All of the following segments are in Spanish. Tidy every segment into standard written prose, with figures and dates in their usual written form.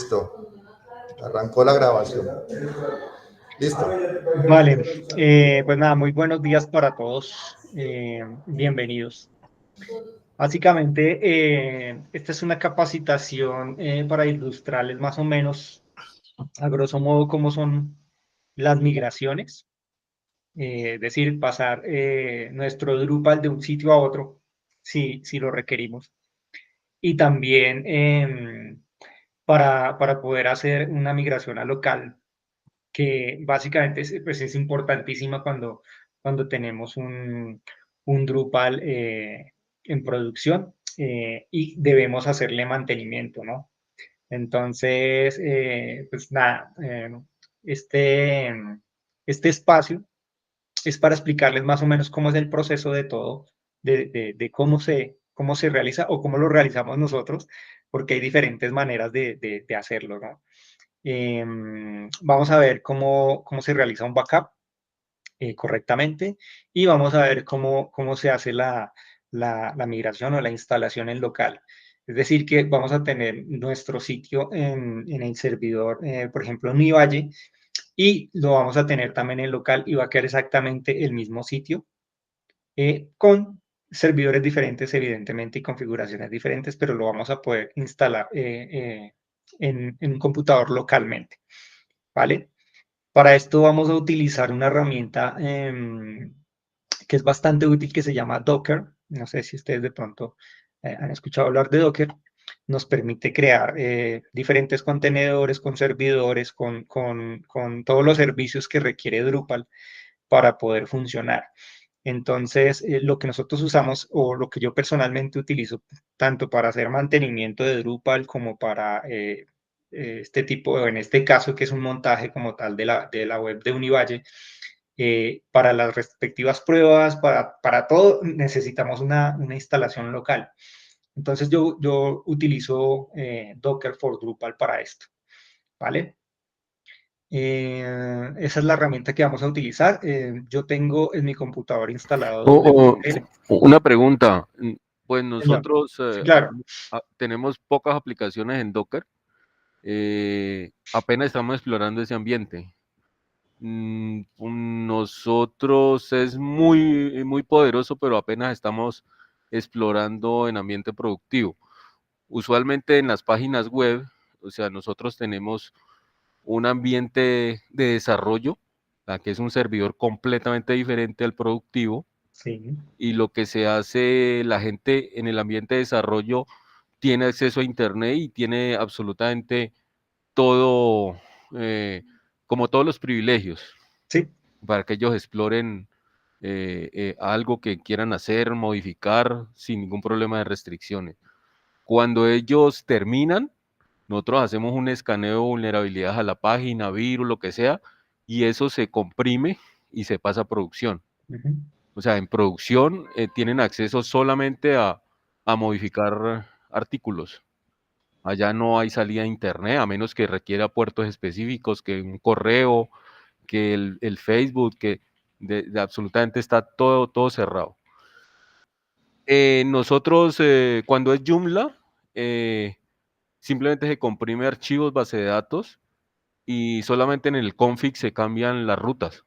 Listo. Arrancó la grabación. Listo. Vale, pues nada, muy buenos días para todos. Bienvenidos. Básicamente, esta es una capacitación para ilustrarles más o menos, a grosso modo, cómo son las migraciones. Es decir, pasar nuestro Drupal de un sitio a otro, si lo requerimos. Y también para poder hacer una migración a local que básicamente pues es importantísima cuando tenemos un Drupal en producción y debemos hacerle mantenimiento, ¿no? Entonces, pues nada, este, este espacio es para explicarles más o menos cómo es el proceso de todo, de cómo se realiza o cómo lo realizamos nosotros, porque hay diferentes maneras de hacerlo, ¿no? Vamos a ver cómo se realiza un backup correctamente y vamos a ver cómo se hace la migración o la instalación en local. Es decir, que vamos a tener nuestro sitio en el servidor, por ejemplo, en mi valle, y lo vamos a tener también en local y va a quedar exactamente el mismo sitio con servidores diferentes, evidentemente, y configuraciones diferentes, pero lo vamos a poder instalar en un computador localmente, ¿vale? Para esto vamos a utilizar una herramienta que es bastante útil que se llama Docker. No sé si ustedes de pronto han escuchado hablar de Docker. Nos permite crear diferentes contenedores con servidores, con todos los servicios que requiere Drupal para poder funcionar. Entonces, lo que nosotros usamos o lo que yo personalmente utilizo, tanto para hacer mantenimiento de Drupal como para este tipo, en este caso que es un montaje como tal de la web de Univalle, para las respectivas pruebas, para todo, necesitamos una instalación local. Entonces, yo utilizo Docker for Drupal para esto, ¿vale? Esa es la herramienta que vamos a utilizar. Yo tengo en mi computador instalado WPL. Una pregunta. Pues Señor, nosotros sí, claro. tenemos pocas aplicaciones en Docker. Apenas estamos explorando ese ambiente. Nosotros es muy poderoso, pero apenas estamos explorando en ambiente productivo. Usualmente en las páginas web, o sea, nosotros tenemos un ambiente de desarrollo, que es un servidor completamente diferente al productivo, Sí. y lo que se hace, la gente en el ambiente de desarrollo tiene acceso a Internet y tiene absolutamente todo, como todos los privilegios, Sí. para que ellos exploren algo que quieran hacer, modificar sin ningún problema de restricciones. Cuando ellos terminan, nosotros hacemos un escaneo de vulnerabilidades a la página, virus, lo que sea, y eso se comprime y se pasa a producción. Uh-huh. O sea, en producción tienen acceso solamente a modificar artículos. Allá no hay salida a internet, a menos que requiera puertos específicos, que un correo, que el Facebook, que absolutamente está todo cerrado. Nosotros, cuando es Joomla, simplemente se comprime archivos, base de datos, y solamente en el config se cambian las rutas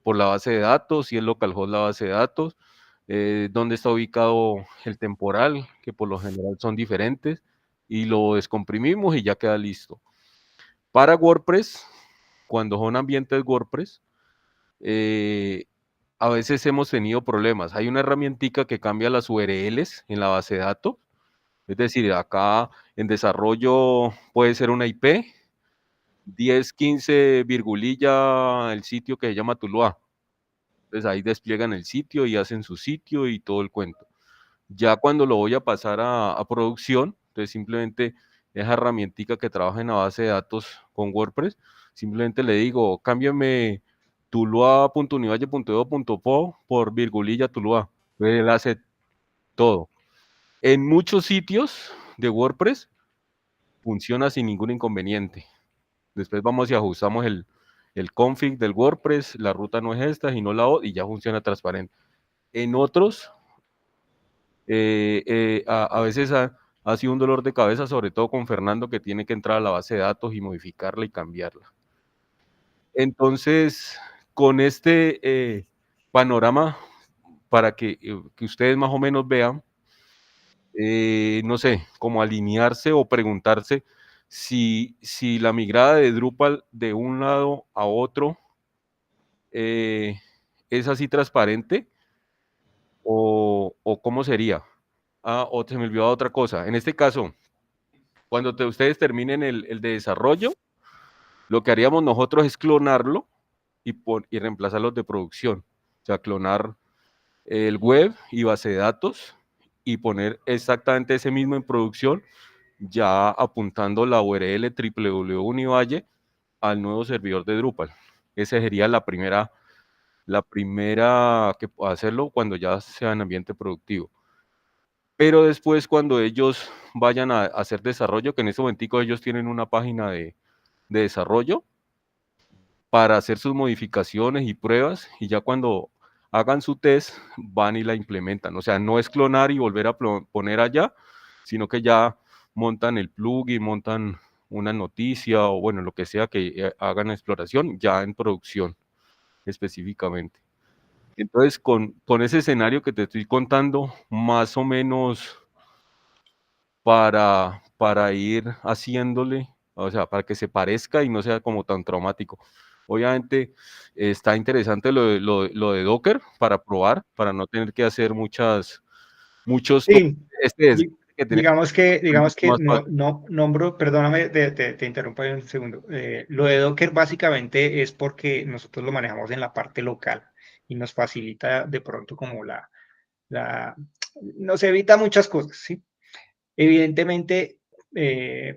por la base de datos, y el localhost la base de datos, dónde está ubicado el temporal, que por lo general son diferentes, y lo descomprimimos y ya queda listo. Para WordPress, cuando son ambientes WordPress, a veces hemos tenido problemas. Hay una herramientica que cambia las URLs en la base de datos. Es decir, acá en desarrollo puede ser una IP, 10, 15, virgulilla, el sitio que se llama Tuluá. Entonces ahí despliegan el sitio y hacen su sitio y todo el cuento. Ya cuando lo voy a pasar a producción, entonces simplemente esa herramientica que trabaja en la base de datos con WordPress, simplemente le digo, cámbiame tuluá.univalle.edu.po por virgulilla Tuluá. Entonces él hace todo. En muchos sitios de WordPress funciona sin ningún inconveniente. Después vamos y ajustamos el config del WordPress, la ruta no es esta, sino la otra, y ya funciona transparente. En otros, a veces ha sido un dolor de cabeza, sobre todo con Fernando, que tiene que entrar a la base de datos y modificarla y cambiarla. Entonces, con este panorama, para que ustedes más o menos vean, no sé, cómo alinearse o preguntarse si la migrada de Drupal de un lado a otro es así transparente o cómo sería. O se me olvidó otra cosa. En este caso, cuando ustedes terminen el de desarrollo, lo que haríamos nosotros es clonarlo y reemplazarlos de producción. O sea, clonar el web y base de datos y poner exactamente ese mismo en producción, ya apuntando la URL www.univalle al nuevo servidor de Drupal. Esa sería la primera que pueda hacerlo cuando ya sea en ambiente productivo. Pero después, cuando ellos vayan a hacer desarrollo, que en este momentico ellos tienen una página de desarrollo para hacer sus modificaciones y pruebas, y ya cuando hagan su test, van y la implementan. O sea, no es clonar y volver a poner allá, sino que ya montan el plugin, montan una noticia o bueno, lo que sea que hagan exploración ya en producción específicamente. Entonces, con ese escenario que te estoy contando, más o menos para ir haciéndole, o sea, para que se parezca y no sea como tan traumático. Obviamente está interesante lo de Docker para probar, para no tener que hacer muchos Sí, que digamos que más fácil. no nombro, perdóname, te interrumpo ahí un segundo. Lo de Docker básicamente es porque nosotros lo manejamos en la parte local y nos facilita de pronto como nos evita muchas cosas, ¿sí? Evidentemente,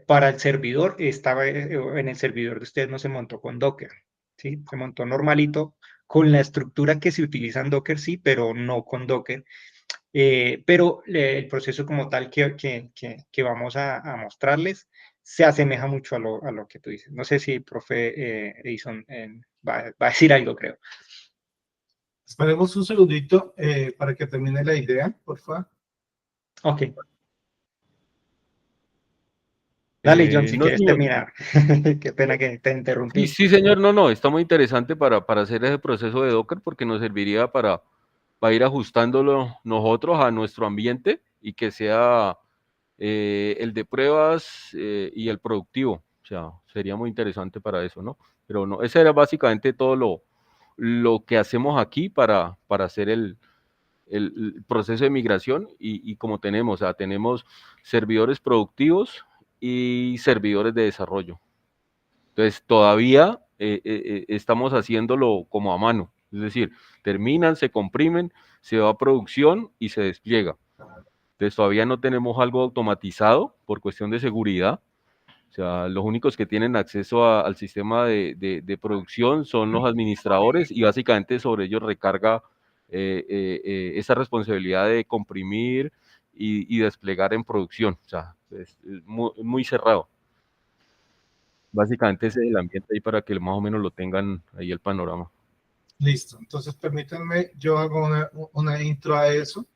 para el servidor, en el servidor de ustedes no se montó con Docker, ¿sí? Se montó normalito, con la estructura que se utiliza en Docker, sí, pero no con Docker. Pero el proceso como tal que vamos a mostrarles se asemeja mucho a lo que tú dices. No sé si el profe Edison va a decir algo, creo. Esperemos un segundito para que termine la idea, por favor. Ok. Dale, John, si No, quieres señor. terminar. Qué pena que te interrumpí. Sí, señor, no, está muy interesante para hacer ese proceso de Docker porque nos serviría para ir ajustándolo nosotros a nuestro ambiente y que sea el de pruebas y el productivo. O sea, sería muy interesante para eso, ¿no? Pero no, ese era básicamente todo lo que hacemos aquí para hacer el proceso de migración y como tenemos, o sea, tenemos servidores productivos y servidores de desarrollo. Entonces, todavía estamos haciéndolo como a mano, es decir, terminan, se comprimen, se va a producción y se despliega. Entonces, todavía no tenemos algo automatizado por cuestión de seguridad. O sea, los únicos que tienen acceso al sistema de producción son los administradores y básicamente sobre ellos recarga esa responsabilidad de comprimir y desplegar en producción. O sea, es muy cerrado. Básicamente ese es el ambiente ahí para que más o menos lo tengan ahí el panorama. Listo, entonces permítanme, yo hago una intro a eso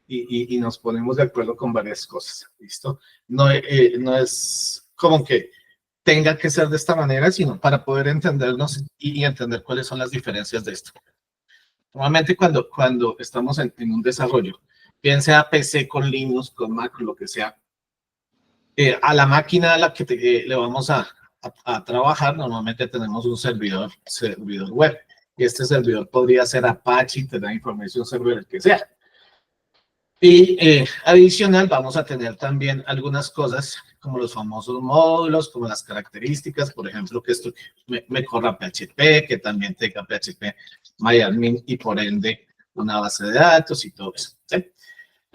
y nos ponemos de acuerdo con varias cosas, ¿listo? No es como que tenga que ser de esta manera, sino para poder entendernos y entender cuáles son las diferencias de esto. Normalmente cuando estamos en un desarrollo, bien sea PC con Linux, con Mac, lo que sea, a la máquina a la que le vamos a trabajar, normalmente tenemos un servidor web. Y este servidor podría ser Apache, Internet Information Server, el que sea. Y adicional, vamos a tener también algunas cosas como los famosos módulos, como las características, por ejemplo, que esto me corra PHP, que también tenga PHP MyAdmin y por ende una base de datos y todo eso, ¿sí?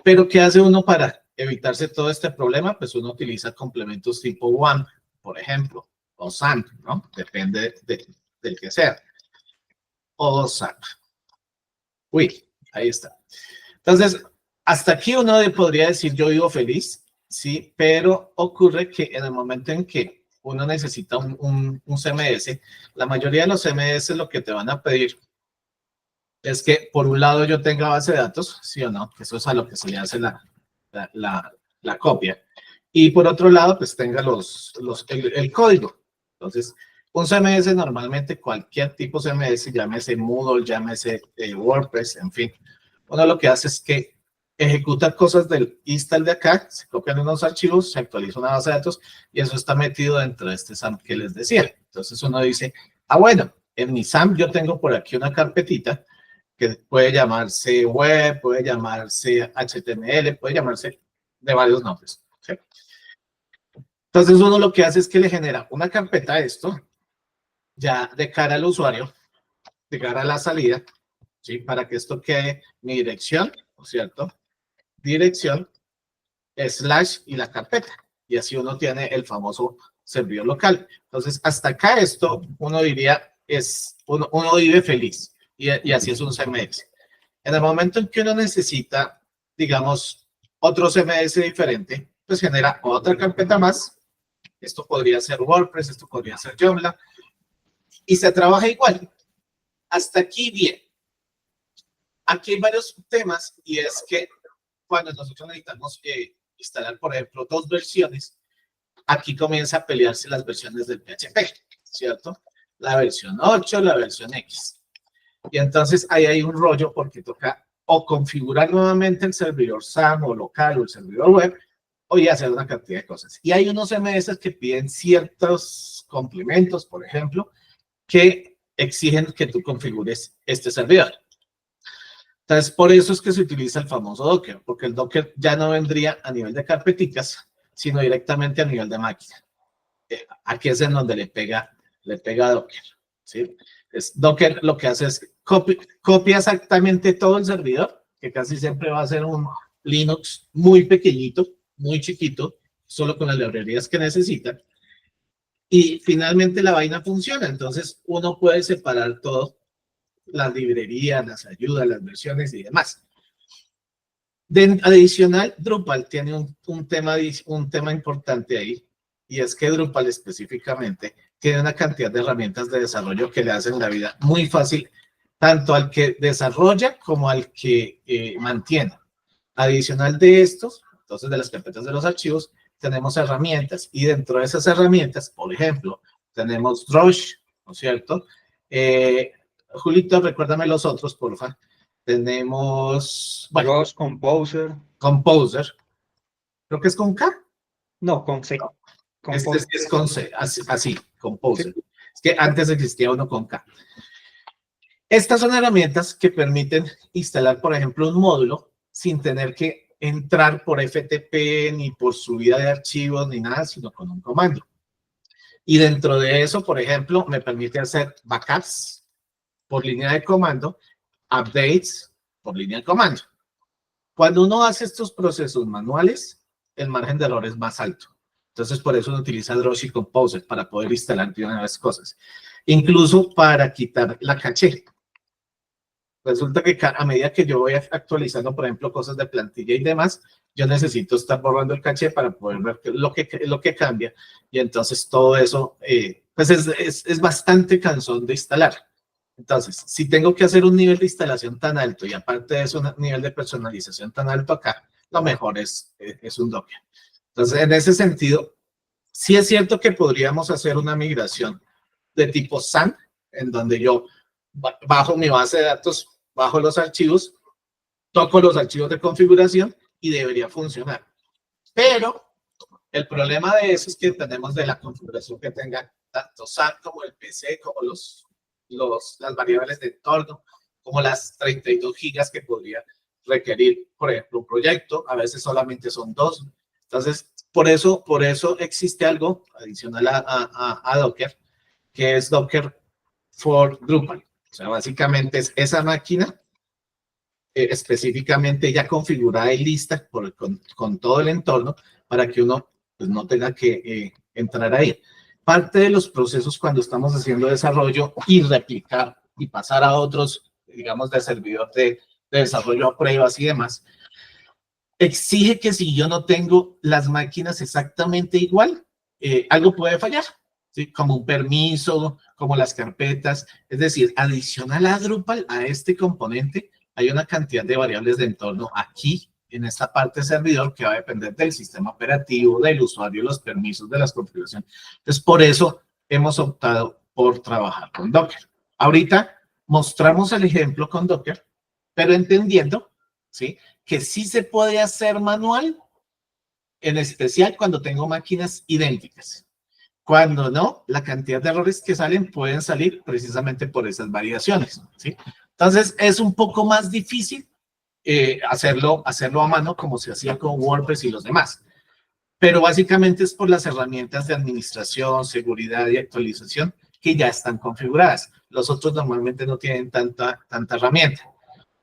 Pero ¿qué hace uno para evitarse todo este problema? Pues uno utiliza complementos tipo WAMP, por ejemplo, o SAMP, ¿no? Depende del que sea. O SAP. Uy, ahí está. Entonces, hasta aquí uno podría decir yo vivo feliz, sí, pero ocurre que en el momento en que uno necesita un CMS, la mayoría de los CMS lo que te van a pedir es que por un lado yo tenga base de datos, sí o no, que eso es a lo que se le hace la copia. Y por otro lado, pues tenga el código. Entonces, un CMS normalmente, cualquier tipo de CMS, llámese Moodle, llámese WordPress, en fin. Uno lo que hace es que ejecuta cosas del install de acá, se copian unos archivos, se actualiza una base de datos y eso está metido dentro de este SAM que les decía. Entonces uno dice, ah, bueno, en mi SAM yo tengo por aquí una carpetita que puede llamarse web, puede llamarse HTML, puede llamarse de varios nombres. ¿Sí? Entonces uno lo que hace es que le genera una carpeta a esto, ya de cara al usuario, de cara a la salida, ¿sí? Para que esto quede mi dirección, ¿no es cierto? Dirección, slash y la carpeta. Y así uno tiene el famoso servidor local. Entonces, hasta acá esto, uno diría, uno vive feliz. Y así es un CMS. En el momento en que uno necesita, digamos, otro CMS diferente, pues genera otra carpeta más. Esto podría ser WordPress, esto podría ser Joomla. Y se trabaja igual. Hasta aquí bien. Aquí hay varios temas y es que cuando nosotros necesitamos instalar, por ejemplo, 2 versiones, aquí comienza a pelearse las versiones del PHP, ¿cierto? La versión 8, la versión X. Y entonces ahí hay un rollo porque toca o configurar nuevamente el servidor SAM o local o el servidor web o ya hacer una cantidad de cosas. Y hay unos CMS que piden ciertos complementos, por ejemplo, que exigen que tú configures este servidor. Entonces, por eso es que se utiliza el famoso Docker, porque el Docker ya no vendría a nivel de carpeticas, sino directamente a nivel de máquina. Aquí es en donde le pega Docker, ¿sí? Docker lo que hace es copia exactamente todo el servidor, que casi siempre va a ser un Linux muy pequeñito, muy chiquito, solo con las librerías que necesita. Y finalmente la vaina funciona, entonces uno puede separar todo, las librerías, las ayudas, las versiones y demás. Adicional, Drupal tiene un tema importante ahí, y es que Drupal específicamente tiene una cantidad de herramientas de desarrollo que le hacen la vida muy fácil, tanto al que desarrolla como al que mantiene. Adicional de estos, entonces de las carpetas de los archivos, tenemos herramientas, y dentro de esas herramientas, por ejemplo, tenemos Drush, ¿no es cierto? Julito, recuérdame los otros, porfa. Tenemos, bueno, Drush, Composer. Composer. Creo que es con K. No, con C. Este sí es con C, así, Composer. Sí. Es que antes existía uno con K. Estas son herramientas que permiten instalar, por ejemplo, un módulo sin tener que entrar por FTP, ni por subida de archivos, ni nada, sino con un comando. Y dentro de eso, por ejemplo, me permite hacer backups por línea de comando, updates por línea de comando. Cuando uno hace estos procesos manuales, el margen de error es más alto. Entonces, por eso uno utiliza Drush y Composer para poder instalar de una vez cosas. Incluso para quitar la caché. Resulta que a medida que yo voy actualizando, por ejemplo, cosas de plantilla y demás, yo necesito estar borrando el caché para poder ver lo que cambia. Y entonces todo eso, pues es bastante cansón de instalar. Entonces, si tengo que hacer un nivel de instalación tan alto y aparte de eso un nivel de personalización tan alto acá, lo mejor es un Docker. Entonces, en ese sentido, sí es cierto que podríamos hacer una migración de tipo SAN, en donde yo bajo mi base de datos, bajo los archivos, toco los archivos de configuración y debería funcionar. Pero el problema de eso es que tenemos de la configuración que tenga tanto SAN como el PC, como las variables de entorno, como las 32 gigas que podría requerir, por ejemplo, un proyecto. A veces solamente son 2. Entonces, por eso existe algo adicional a Docker, que es Docker for Drupal. O sea, básicamente es esa máquina específicamente ya configurada y lista con todo el entorno para que uno pues, no tenga que entrar ahí. Parte de los procesos cuando estamos haciendo desarrollo y replicar y pasar a otros, digamos, de servidor de desarrollo a pruebas y demás, exige que si yo no tengo las máquinas exactamente igual, algo puede fallar, ¿sí? Como un permiso, como las carpetas. Es decir, adicional a Drupal, a este componente, hay una cantidad de variables de entorno aquí en esta parte de servidor que va a depender del sistema operativo, del usuario, los permisos de las configuraciones. Entonces, por eso hemos optado por trabajar con Docker. Ahorita mostramos el ejemplo con Docker, pero entendiendo, ¿sí?, que sí se puede hacer manual, en especial cuando tengo máquinas idénticas. Cuando no, la cantidad de errores que salen pueden salir precisamente por esas variaciones, ¿sí? Entonces, es un poco más difícil hacerlo a mano como se hacía con WordPress y los demás. Pero básicamente es por las herramientas de administración, seguridad y actualización que ya están configuradas. Los otros normalmente no tienen tanta herramienta.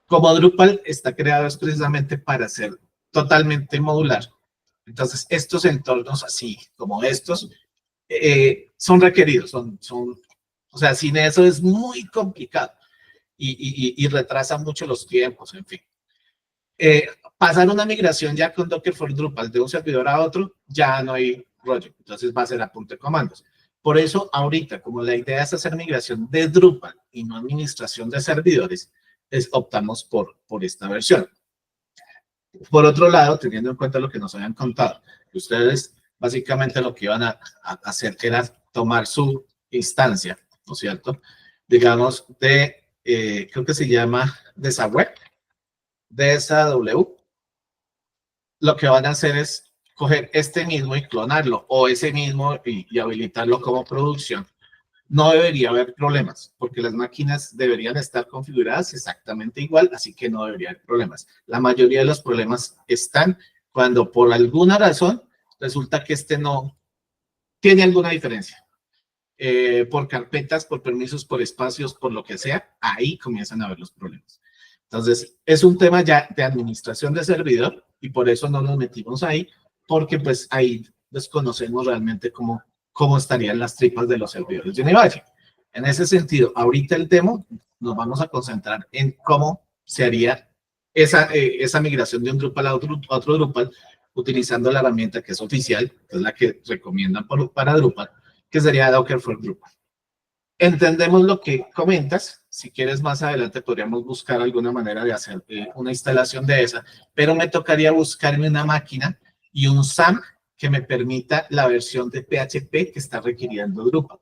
Como Drupal está creado es precisamente para ser totalmente modular. Entonces, estos entornos así como estos son requeridos, o sea, sin eso es muy complicado y retrasa mucho los tiempos, en fin. Pasar una migración ya con Docker for Drupal de un servidor a otro, ya no hay rollo, entonces va a ser a punto de comandos. Por eso, ahorita, como la idea es hacer migración de Drupal y no administración de servidores, optamos por esta versión. Por otro lado, teniendo en cuenta lo que nos habían contado, que ustedes básicamente lo que iban a hacer era tomar su instancia, ¿no es cierto? Digamos, creo que se llama de esa web, de esa W. Lo que van a hacer es coger este mismo y clonarlo, o ese mismo y habilitarlo como producción. No debería haber problemas, porque las máquinas deberían estar configuradas exactamente igual, así que no debería haber problemas. La mayoría de los problemas están cuando por alguna razón resulta que este no tiene alguna diferencia. Por carpetas, por permisos, por espacios, por lo que sea, ahí comienzan a haber los problemas. Entonces, es un tema ya de administración de servidor y por eso no nos metimos ahí, porque pues ahí desconocemos realmente cómo estarían las tripas de los servidores de Univalle. En ese sentido, ahorita el demo nos vamos a concentrar en cómo se haría esa migración de un Drupal a otro Drupal utilizando la herramienta que es oficial, que es la que recomiendan para Drupal, que sería Docker for Drupal. Entendemos lo que comentas. Si quieres, más adelante podríamos buscar alguna manera de hacer una instalación de esa, pero me tocaría buscarme una máquina y un SAM que me permita la versión de PHP que está requiriendo Drupal,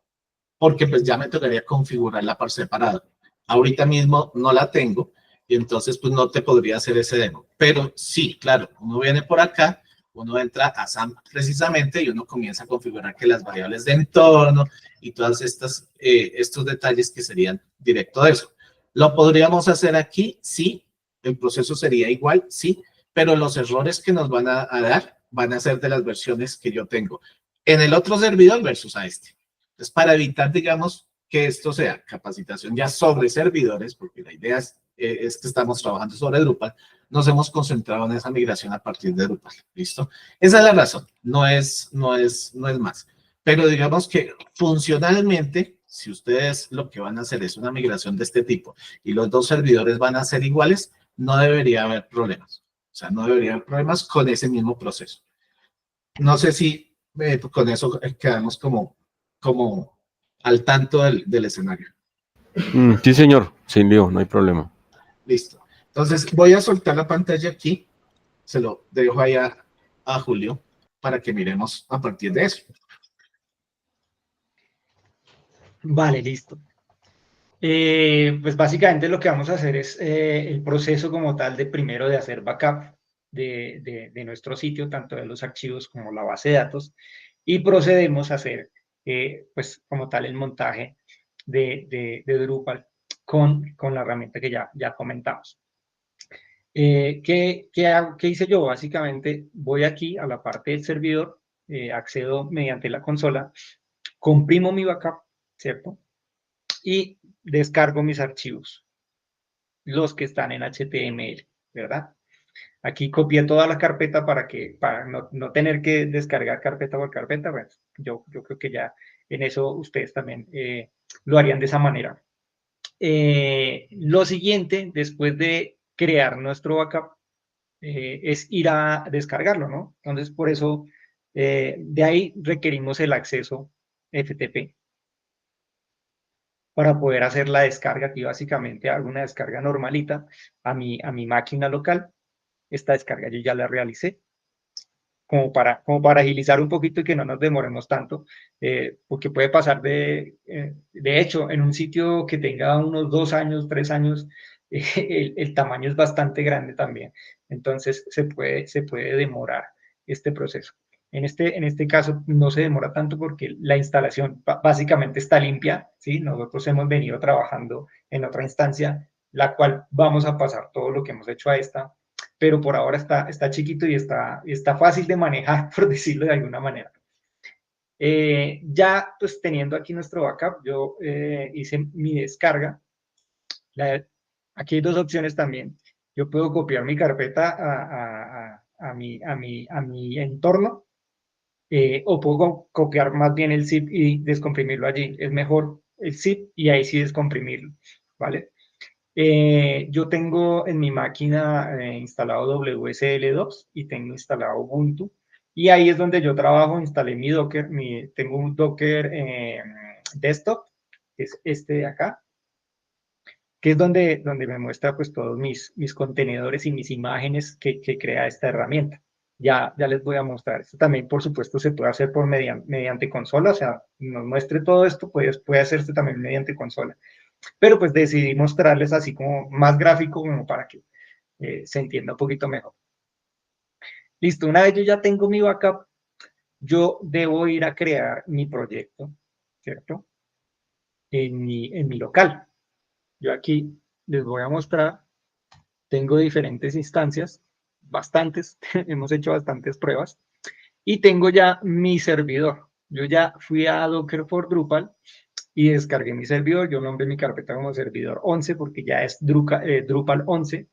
porque pues ya me tocaría configurarla por separado. Ahorita mismo no la tengo y entonces pues no te podría hacer ese demo. Pero sí, claro, uno viene por acá, uno entra a SAM precisamente y uno comienza a configurar que las variables de entorno y todas estos detalles que serían directo de eso. ¿Lo podríamos hacer aquí? Sí. ¿El proceso sería igual? Sí. Pero los errores que nos van a dar van a ser de las versiones que yo tengo en el otro servidor versus a este. Entonces, para evitar, digamos, que esto sea capacitación ya sobre servidores, porque la idea es que estamos trabajando sobre Drupal, nos hemos concentrado en esa migración a partir de Drupal, ¿listo? Esa es la razón, no es más. Pero digamos que funcionalmente, si ustedes lo que van a hacer es una migración de este tipo y los dos servidores van a ser iguales, no debería haber problemas. O sea, no debería haber problemas con ese mismo proceso. No sé si con eso quedamos como al tanto del escenario. Sí, señor, sin lío, no hay problema. Listo. Entonces, voy a soltar la pantalla aquí. Se lo dejo ahí a Julio para que miremos a partir de eso. Vale, listo. Pues básicamente lo que vamos a hacer es el proceso como tal de primero de hacer backup de nuestro sitio, tanto de los archivos como la base de datos, y procedemos a hacer pues como tal el montaje de Drupal con la herramienta que ya comentamos. ¿Qué hice yo? Básicamente voy aquí a la parte del servidor, accedo mediante la consola, comprimo mi backup, ¿cierto? Y descargo mis archivos, los que están en HTML, ¿verdad? Aquí copié toda la carpeta para no tener que descargar carpeta por carpeta. Bueno, yo creo que ya en eso ustedes también lo harían de esa manera. Lo siguiente, después de crear nuestro backup, es ir a descargarlo, ¿no? Entonces, por eso, de ahí requerimos el acceso FTP para poder hacer la descarga. Aquí básicamente hago una descarga normalita a mi máquina local esta descarga yo ya la realicé, como para agilizar un poquito y que no nos demoremos tanto, porque puede pasar de hecho, en un sitio que tenga unos 2 años, 3 años, el tamaño es bastante grande también, entonces se puede demorar este proceso. En este caso no se demora tanto porque la instalación básicamente está limpia, ¿sí? Nosotros hemos venido trabajando en otra instancia, la cual vamos a pasar todo lo que hemos hecho a esta, pero por ahora está chiquito y está fácil de manejar, por decirlo de alguna manera. Ya pues teniendo aquí nuestro backup, yo hice mi descarga. Aquí hay dos opciones también. Yo puedo copiar mi carpeta a mi entorno, o puedo copiar más bien el zip y descomprimirlo allí. Es mejor el zip y ahí sí descomprimirlo, ¿vale? Yo tengo en mi máquina instalado WSL2 y tengo instalado Ubuntu. Y ahí es donde yo trabajo, instalé mi Docker, tengo un Docker desktop, que es este de acá, que es donde me muestra pues todos mis contenedores y mis imágenes que crea esta herramienta. Ya les voy a mostrar. Esto también, por supuesto, se puede hacer mediante consola, o sea, nos muestre todo esto, puede hacerse también mediante consola. Pero pues decidí mostrarles así como más gráfico, como para que se entienda un poquito mejor. Listo, una vez yo ya tengo mi backup, yo debo ir a crear mi proyecto, ¿cierto? En mi local. Yo aquí les voy a mostrar, tengo diferentes instancias, bastantes, hemos hecho bastantes pruebas, y tengo ya mi servidor. Yo ya fui a Docker for Drupal y descargué mi servidor. Yo nombré mi carpeta como servidor 11 porque ya es Drupal 11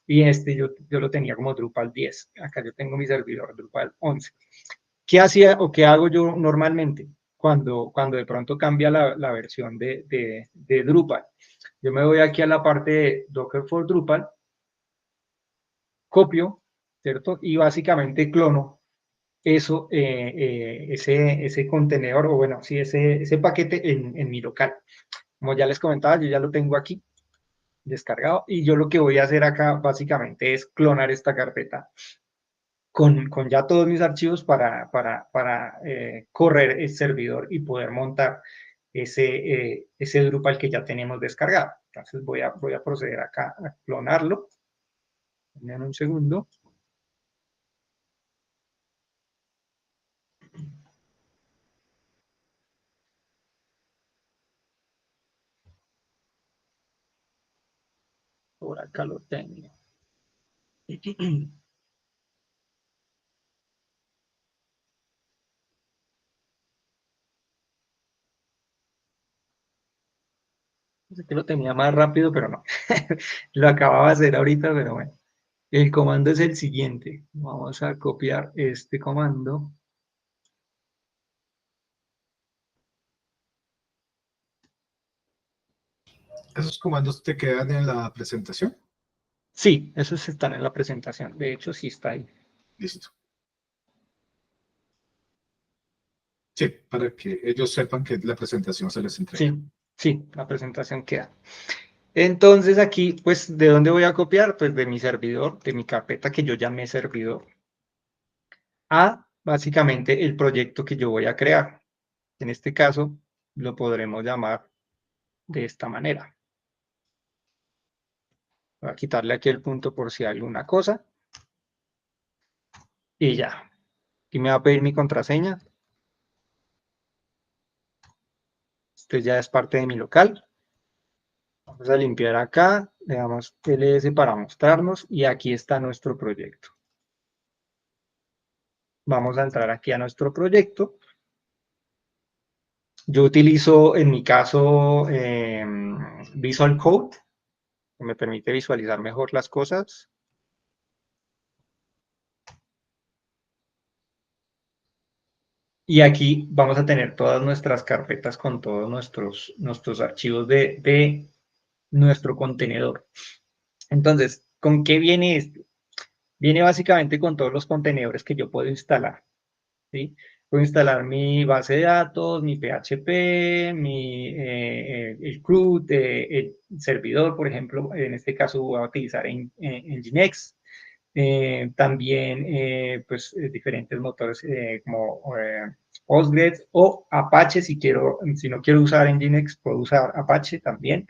y yo lo tenía como Drupal 10. Acá yo tengo mi servidor Drupal 11. ¿Qué hacía o qué hago yo normalmente cuando de pronto cambia la versión de Drupal? Yo me voy aquí a la parte de Docker for Drupal, copio, ¿cierto? Y básicamente clono ese contenedor, o bueno, sí, ese paquete en mi local. Como ya les comentaba, yo ya lo tengo aquí descargado y yo lo que voy a hacer acá básicamente es clonar esta carpeta con ya todos mis archivos para correr el servidor y poder montar ese Drupal que ya tenemos descargado. Entonces voy a proceder acá a clonarlo. En un segundo. Por acá lo tengo. Pensé que lo tenía más rápido, pero no. Lo acababa de hacer ahorita, pero bueno. El comando es el siguiente. Vamos a copiar este comando. ¿Esos comandos te quedan en la presentación? Sí, esos están en la presentación. De hecho, sí está ahí. Listo. Sí, para que ellos sepan que la presentación se les entrega. Sí, sí, la presentación queda. Entonces aquí, pues, ¿de dónde voy a copiar? Pues de mi servidor, de mi carpeta que yo llamé servidor, a básicamente el proyecto que yo voy a crear. En este caso, lo podremos llamar de esta manera. Voy a quitarle aquí el punto por si hay alguna cosa. Y ya. Aquí me va a pedir mi contraseña. Esto ya es parte de mi local. Vamos a limpiar acá. Le damos ls para mostrarnos. Y aquí está nuestro proyecto. Vamos a entrar aquí a nuestro proyecto. Yo utilizo, en mi caso, Visual Code, que me permite visualizar mejor las cosas. Y aquí vamos a tener todas nuestras carpetas con todos nuestros archivos de nuestro contenedor. Entonces, ¿con qué viene esto? Viene básicamente con todos los contenedores que yo puedo instalar, ¿sí? Puedo instalar mi base de datos, mi PHP, el CRUD, el servidor, por ejemplo, en este caso voy a utilizar en Nginx. también pues diferentes motores como Postgres o Apache. Si no quiero usar Nginx, puedo usar Apache también,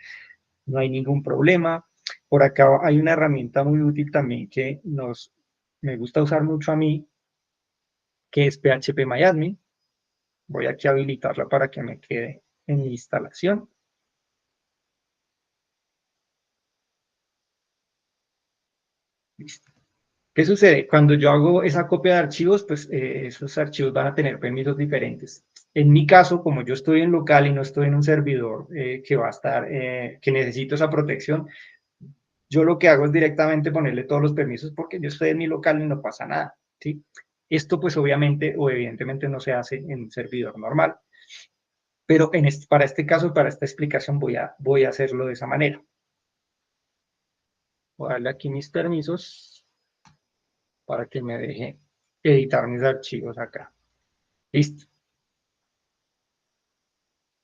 no hay ningún problema. Por acá hay una herramienta muy útil también que me gusta usar mucho a mí, que es phpMyAdmin. Voy aquí a habilitarla para que me quede en mi instalación. Listo. ¿Qué sucede? Cuando yo hago esa copia de archivos, pues esos archivos van a tener permisos diferentes. En mi caso, como yo estoy en local y no estoy en un servidor que va a estar, que necesito esa protección, yo lo que hago es directamente ponerle todos los permisos porque yo estoy en mi local y no pasa nada, ¿sí? Esto pues obviamente o evidentemente no se hace en un servidor normal, pero para este caso, para esta explicación voy a hacerlo de esa manera. Voy a darle aquí mis permisos para que me deje editar mis archivos acá. Listo.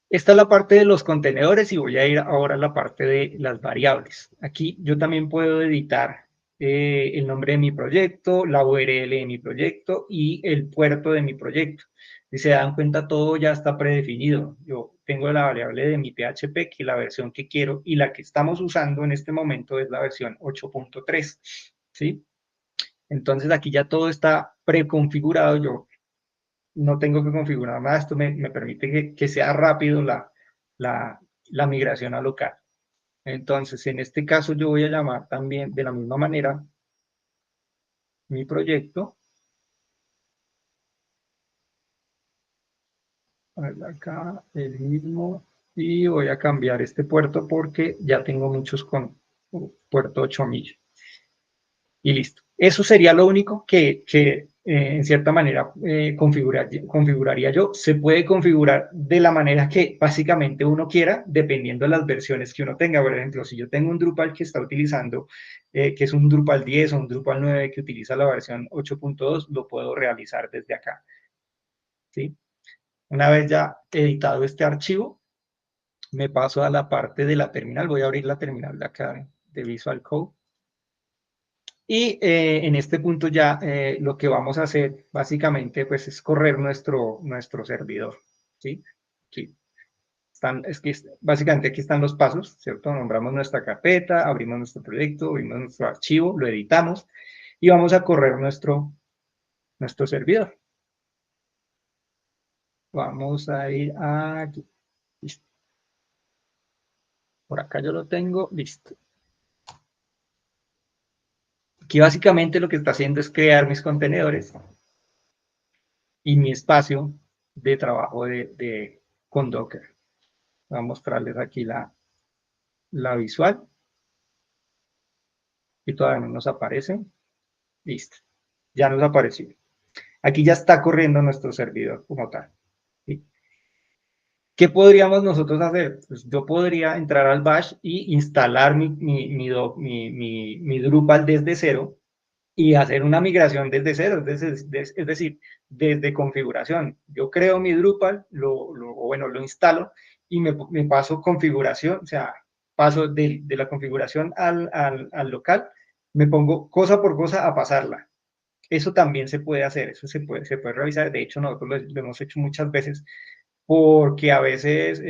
Esta es la parte de los contenedores y voy a ir ahora a la parte de las variables. Aquí yo también puedo editar el nombre de mi proyecto, la URL de mi proyecto y el puerto de mi proyecto. Si se dan cuenta, todo ya está predefinido. Yo tengo la variable de mi PHP, que es la versión que quiero, y la que estamos usando en este momento es la versión 8.3, ¿sí? Entonces aquí ya todo está preconfigurado. Yo no tengo que configurar nada. Esto me permite que sea rápido la migración a local. Entonces, en este caso yo voy a llamar también de la misma manera mi proyecto. Acá el mismo. Y voy a cambiar este puerto porque ya tengo muchos con puerto 8000. Y listo. Eso sería lo único que en cierta manera configuraría yo. Se puede configurar de la manera que básicamente uno quiera, dependiendo de las versiones que uno tenga. Por ejemplo, si yo tengo un Drupal que está utilizando, que es un Drupal 10 o un Drupal 9 que utiliza la versión 8.2, lo puedo realizar desde acá, ¿sí? Una vez ya editado este archivo, me paso a la parte de la terminal. Voy a abrir la terminal de acá de Visual Code. Y en este punto ya lo que vamos a hacer básicamente pues es correr nuestro servidor, ¿sí? Sí. Básicamente aquí están los pasos, ¿cierto? Nombramos nuestra carpeta, abrimos nuestro proyecto, abrimos nuestro archivo, lo editamos y vamos a correr nuestro servidor. Vamos a ir aquí. Listo. Por acá yo lo tengo, listo. Aquí básicamente lo que está haciendo es crear mis contenedores y mi espacio de trabajo con Docker. Voy a mostrarles aquí la visual. Y todavía no nos aparece. Listo. Ya nos apareció. Aquí ya está corriendo nuestro servidor como tal. ¿Sí? ¿Qué podríamos nosotros hacer? Pues yo podría entrar al bash y instalar mi Drupal desde cero y hacer una migración desde cero, es decir, desde configuración. Yo creo mi Drupal, lo instalo y me paso configuración, o sea, paso de la configuración al local, me pongo cosa por cosa a pasarla. Eso también se puede hacer, eso se puede realizar. De hecho, nosotros lo hemos hecho muchas veces porque a veces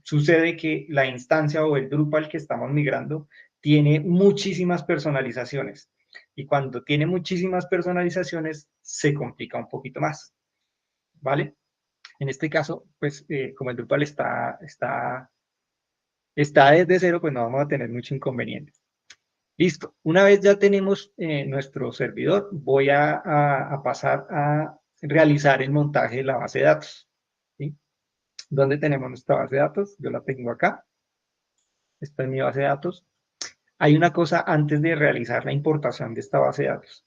sucede que la instancia o el Drupal que estamos migrando tiene muchísimas personalizaciones. Y cuando tiene muchísimas personalizaciones, se complica un poquito más, ¿vale? En este caso, pues, como el Drupal está desde cero, pues no vamos a tener mucho inconveniente. Listo. Una vez ya tenemos nuestro servidor, voy a pasar a realizar el montaje de la base de datos, ¿sí? ¿Dónde tenemos nuestra base de datos? Yo la tengo acá. Esta es mi base de datos. Hay una cosa antes de realizar la importación de esta base de datos.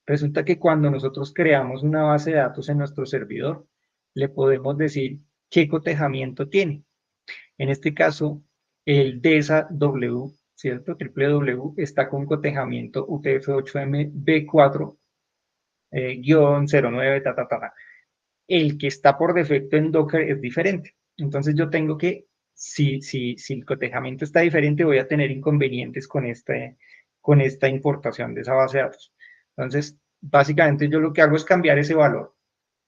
Resulta que cuando nosotros creamos una base de datos en nuestro servidor, le podemos decir qué cotejamiento tiene. En este caso, el DESA W, ¿cierto? W está con cotejamiento UTF-8M B4 -09, El que está por defecto en Docker es diferente. Entonces yo tengo que, si el cotejamiento está diferente, voy a tener inconvenientes con con esta importación de esa base de datos. Entonces, básicamente yo lo que hago es cambiar ese valor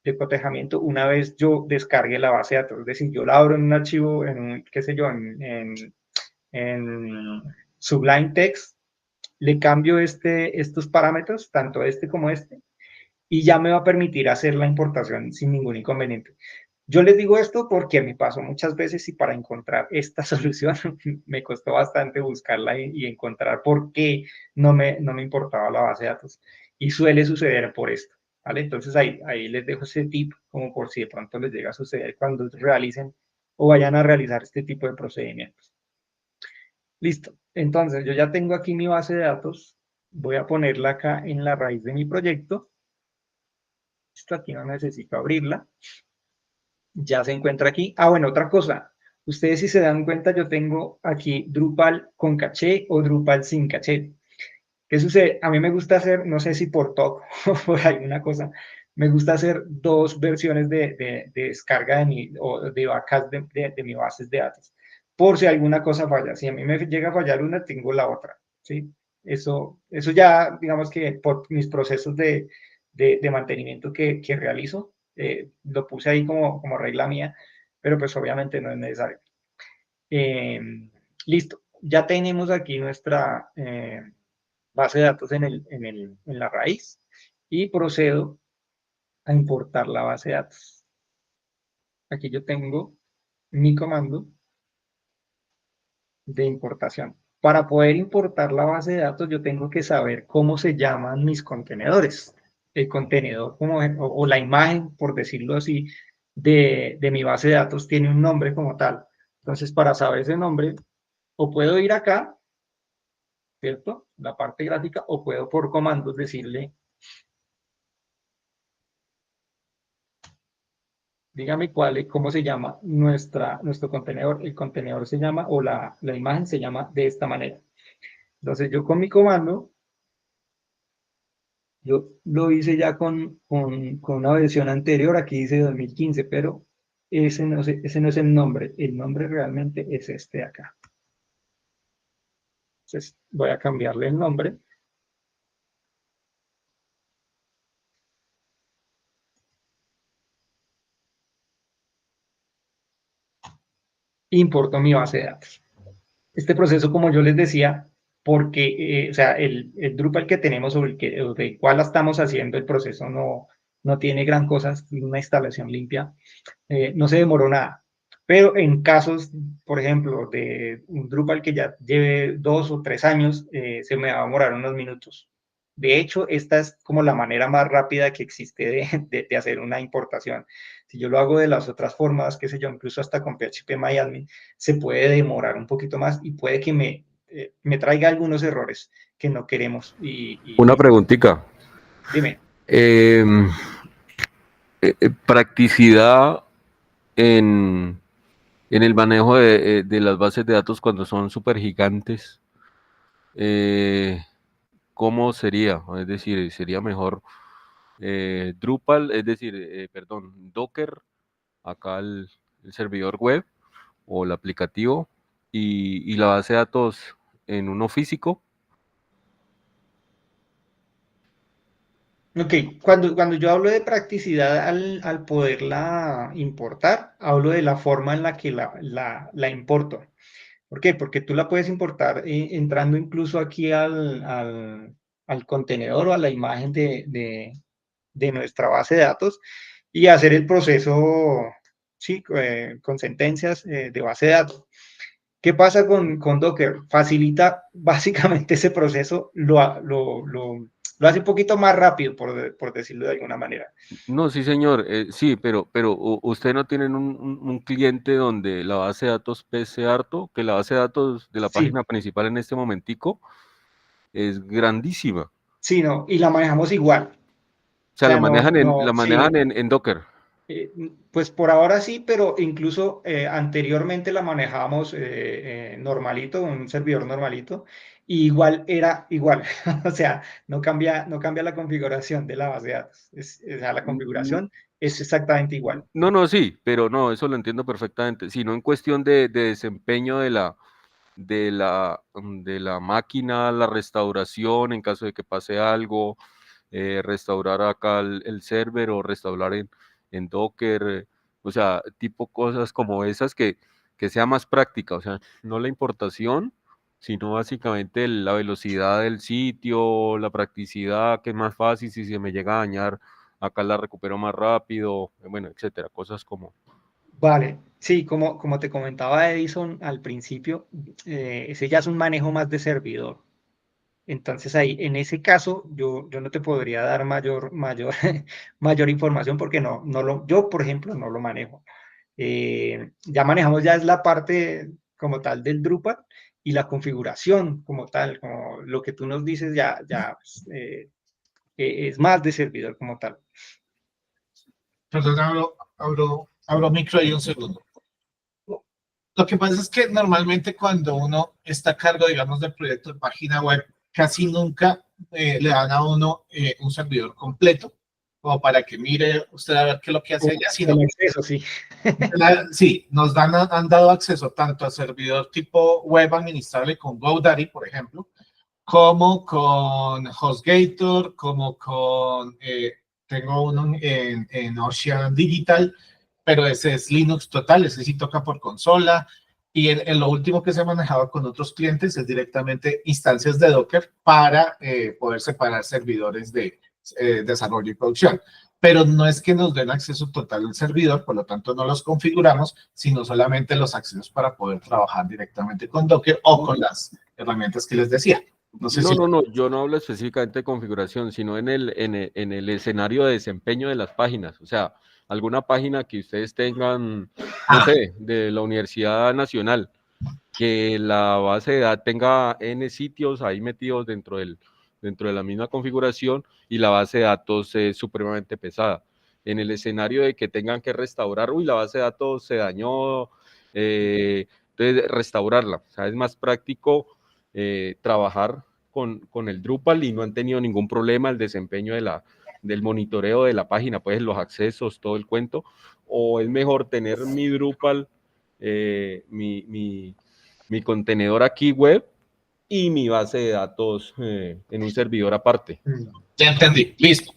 de cotejamiento una vez yo descargue la base de datos. Es decir, yo la abro en un archivo, en un, qué sé yo, en Sublime Text, le cambio estos parámetros, tanto este como este, y ya me va a permitir hacer la importación sin ningún inconveniente. Yo les digo esto porque me pasó muchas veces y para encontrar esta solución me costó bastante buscarla y encontrar por qué no me importaba la base de datos. Y suele suceder por esto, ¿vale? Entonces ahí les dejo ese tip como por si de pronto les llega a suceder cuando realicen o vayan a realizar este tipo de procedimientos. Listo. Entonces yo ya tengo aquí mi base de datos. Voy a ponerla acá en la raíz de mi proyecto. Esto aquí no necesito abrirla. Ya se encuentra aquí. Ah, bueno, otra cosa. Ustedes si se dan cuenta, yo tengo aquí Drupal con caché o Drupal sin caché. ¿Qué sucede? A mí me gusta hacer, no sé si por TOC o por alguna cosa, me gusta hacer dos versiones de descarga de mi, o de backup de mis bases de datos. Por si alguna cosa falla. Si a mí me llega a fallar una, tengo la otra. ¿Sí? Eso ya, digamos que por mis procesos de mantenimiento que realizo, lo puse ahí como regla mía, pero pues obviamente no es necesario. Eh, listo, ya tenemos aquí nuestra base de datos en la raíz y procedo a importar la base de datos. Aquí yo tengo mi comando de importación. Para poder importar la base de datos, yo tengo que saber cómo se llaman mis contenedores. El contenedor o la imagen, por decirlo así, de mi base de datos tiene un nombre como tal. Entonces, para saber ese nombre, o puedo ir acá, ¿cierto? La parte gráfica, o puedo por comandos decirle, dígame cómo se llama nuestro contenedor. El contenedor se llama, o la imagen se llama de esta manera. Entonces, yo con mi comando, yo lo hice ya con una versión anterior, aquí dice 2015, pero ese no es el nombre. El nombre realmente es este de acá. Entonces, voy a cambiarle el nombre. Importo mi base de datos. Este proceso, como yo les decía, porque, o sea, el Drupal que tenemos sobre el cual estamos haciendo el proceso no tiene gran cosa, es una instalación limpia, no se demoró nada. Pero en casos, por ejemplo, de un Drupal que ya lleve 2 o 3 años, se me va a demorar unos minutos. De hecho, esta es como la manera más rápida que existe de hacer una importación. Si yo lo hago de las otras formas, qué sé yo, incluso hasta con PHP se puede demorar un poquito más y puede que me traiga algunos errores que no queremos. Una preguntita. Dime. Practicidad en el manejo de las bases de datos cuando son súper gigantes. ¿Cómo sería? Es decir, sería mejor Drupal, es decir, perdón, Docker, acá el servidor web o el aplicativo y la base de datos en uno físico. Ok, cuando yo hablo de practicidad al poderla importar, hablo de la forma en la que la importo. ¿Por qué? Porque tú la puedes importar entrando incluso aquí al contenedor o a la imagen de nuestra base de datos y hacer el proceso, sí, con sentencias de base de datos. ¿Qué pasa con Docker? Facilita básicamente ese proceso, lo hace un poquito más rápido, por decirlo de alguna manera. No, sí, señor, sí, pero usted no tienen un cliente donde la base de datos pese harto, que la base de datos de la Sí, página principal en este momentico es grandísima. sí, no, y la manejamos igual. O O sea, sea, la manejan sí, en Docker. pues por ahora sí, pero incluso anteriormente la manejábamos normalito, un servidor normalito, y igual era igual, o sea, no cambia la configuración de la base de datos, o sea, la configuración es exactamente igual. No, no, sí, pero no, eso lo entiendo perfectamente, sino en cuestión de desempeño de la máquina, la restauración en caso de que pase algo, restaurar acá el server o restaurar en Docker, o sea, tipo cosas como esas que sea más práctica, o sea, no la importación, sino básicamente la velocidad del sitio, la practicidad, que es más fácil, si se me llega a dañar, acá la recupero más rápido, bueno, etcétera, cosas como... Vale, sí, como te comentaba Edison al principio, ese ya es un manejo más de servidor. Entonces ahí, en ese caso, yo no te podría dar mayor información porque yo, por ejemplo, no lo manejo. Ya manejamos ya es la parte como tal del Drupal y la configuración como tal, como lo que tú nos dices ya pues, es más de servidor como tal. Perdón, abro micro ahí un segundo. Lo que pasa es que normalmente cuando uno está a cargo, digamos, del proyecto de página web, casi nunca le dan a uno un servidor completo, como para que mire usted a ver qué es lo que hace allá, sino El acceso, sí. sí, nos han dado acceso tanto a servidor tipo web administrable con GoDaddy, por ejemplo, como con HostGator, como con, tengo uno en Ocean Digital, pero ese es Linux total, ese sí toca por consola. Y en lo último que se ha manejado con otros clientes es directamente instancias de Docker para poder separar servidores de desarrollo y producción. Pero no es que nos den acceso total al servidor, por lo tanto no los configuramos, sino solamente los accesos para poder trabajar directamente con Docker o con las herramientas que les decía. No sé si... No, yo no hablo específicamente de configuración, sino en el escenario de desempeño de las páginas. O sea, alguna página que ustedes tengan, no sé, de la Universidad Nacional, que la base de datos tenga N sitios ahí metidos dentro de la misma configuración y la base de datos es supremamente pesada. En el escenario de que tengan que restaurar, la base de datos se dañó, entonces restaurarla. O sea, es más práctico trabajar con el Drupal y no han tenido ningún problema el desempeño del monitoreo de la página, pues los accesos, todo el cuento, o es mejor tener mi Drupal, mi contenedor aquí web y mi base de datos en un servidor aparte. Ya entendí, listo.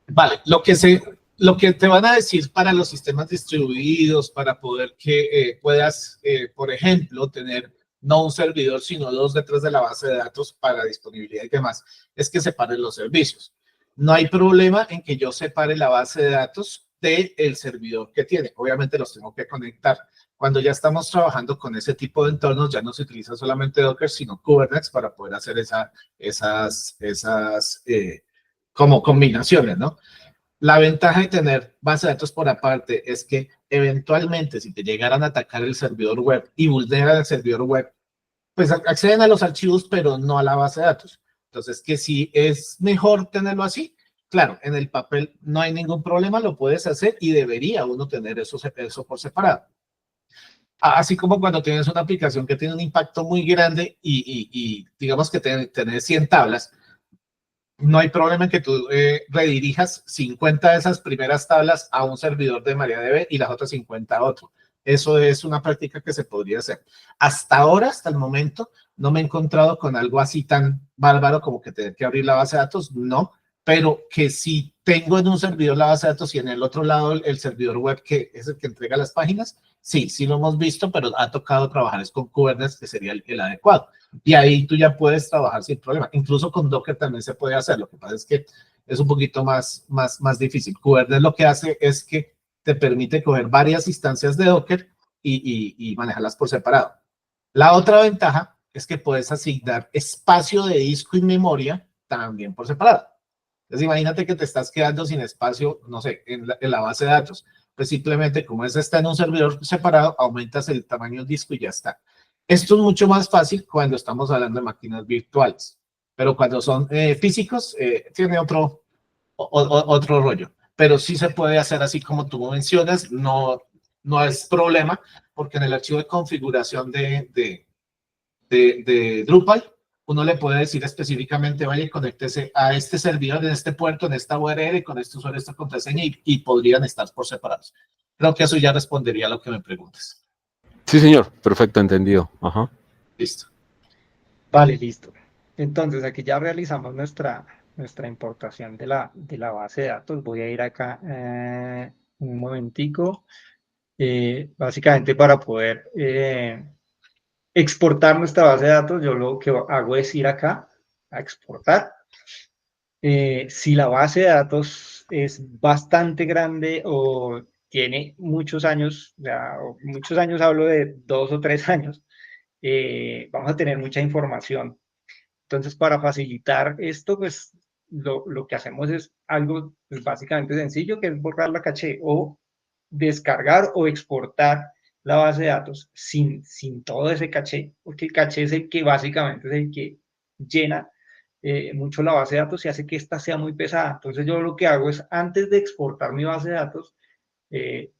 Vale, lo que te van a decir para los sistemas distribuidos, para poder que puedas, por ejemplo, tener no un servidor, sino dos detrás de la base de datos para disponibilidad y demás, es que separen los servicios. No hay problema en que yo separe la base de datos del servidor que tiene. Obviamente los tengo que conectar. Cuando ya estamos trabajando con ese tipo de entornos, ya no se utiliza solamente Docker, sino Kubernetes para poder hacer esas como combinaciones, ¿no? La ventaja de tener base de datos por aparte es que eventualmente si te llegaran a atacar el servidor web y vulneran el servidor web, pues acceden a los archivos, pero no a la base de datos. Entonces, que si es mejor tenerlo así, claro, en el papel no hay ningún problema, lo puedes hacer y debería uno tener eso por separado. Así como cuando tienes una aplicación que tiene un impacto muy grande y digamos que tenés 100 tablas, no hay problema en que tú redirijas 50 de esas primeras tablas a un servidor de MariaDB y las otras 50 a otro. Eso es una práctica que se podría hacer. Hasta ahora, hasta el momento, no me he encontrado con algo así tan bárbaro como que tener que abrir la base de datos, no, pero que si tengo en un servidor la base de datos y en el otro lado el servidor web que es el que entrega las páginas, sí lo hemos visto, pero ha tocado trabajar es con Kubernetes, que sería el adecuado. Y ahí tú ya puedes trabajar sin problema. Incluso con Docker también se puede hacer. Lo que pasa es que es un poquito más difícil. Kubernetes lo que hace es que te permite coger varias instancias de Docker y manejarlas por separado. La otra ventaja es que puedes asignar espacio de disco y memoria también por separado. Entonces, imagínate que te estás quedando sin espacio, no sé, en la base de datos. Pues simplemente, como esa está en un servidor separado, aumentas el tamaño del disco y ya está. Esto es mucho más fácil cuando estamos hablando de máquinas virtuales, pero cuando son físicos, tiene otro rollo. Pero sí se puede hacer así como tú mencionas, no es problema, porque en el archivo de configuración de Drupal, uno le puede decir específicamente, vaya, conéctese a este servidor, en este puerto, en esta URL, con este usuario, esta contraseña, y podrían estar por separados. Creo que eso ya respondería a lo que me preguntas. Sí, señor, perfecto, entendido. Ajá. Listo. Vale, listo. Entonces, aquí ya realizamos nuestra importación de la base de datos. Voy a ir acá un momentico, básicamente para poder exportar nuestra base de datos. Yo lo que hago es ir acá a exportar. Si la base de datos es bastante grande o tiene muchos años, o muchos años hablo de 2 o 3 años, vamos a tener mucha información. Entonces, para facilitar esto, pues lo que hacemos es algo pues, básicamente sencillo, que es borrar la caché o descargar o exportar la base de datos sin todo ese caché, porque el caché es el que básicamente es el que llena mucho la base de datos y hace que ésta sea muy pesada. Entonces, yo lo que hago es, antes de exportar mi base de datos,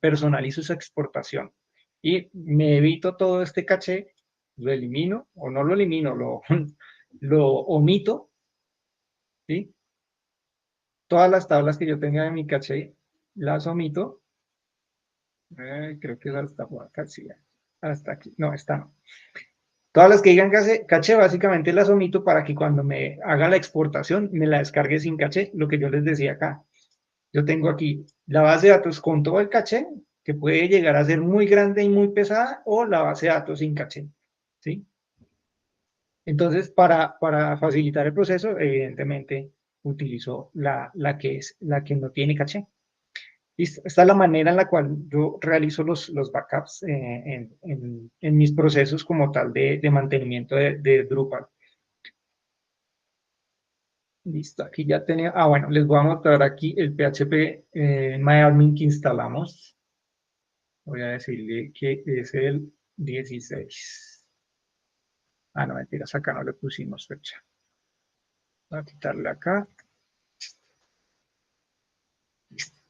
personalizo esa exportación y me evito todo este caché, lo elimino o no lo elimino, lo omito, ¿sí? Todas las tablas que yo tenga en mi caché las omito. Creo que es hasta por acá, sí, hasta aquí. No, esta no. Todas las que digan caché, básicamente las omito para que cuando me haga la exportación me la descargue sin caché, lo que yo les decía acá. Yo tengo aquí la base de datos con todo el caché, que puede llegar a ser muy grande y muy pesada, o la base de datos sin caché, ¿sí? Entonces, para facilitar el proceso, evidentemente utilizo la que no tiene caché. Listo. Esta es la manera en la cual yo realizo los backups en mis procesos como tal de mantenimiento de Drupal. Listo, aquí ya tenía, bueno, les voy a mostrar aquí el PHP MyAdmin que instalamos. Voy a decirle que es el 16. No, mentiras, acá no le pusimos fecha. Voy a quitarle acá.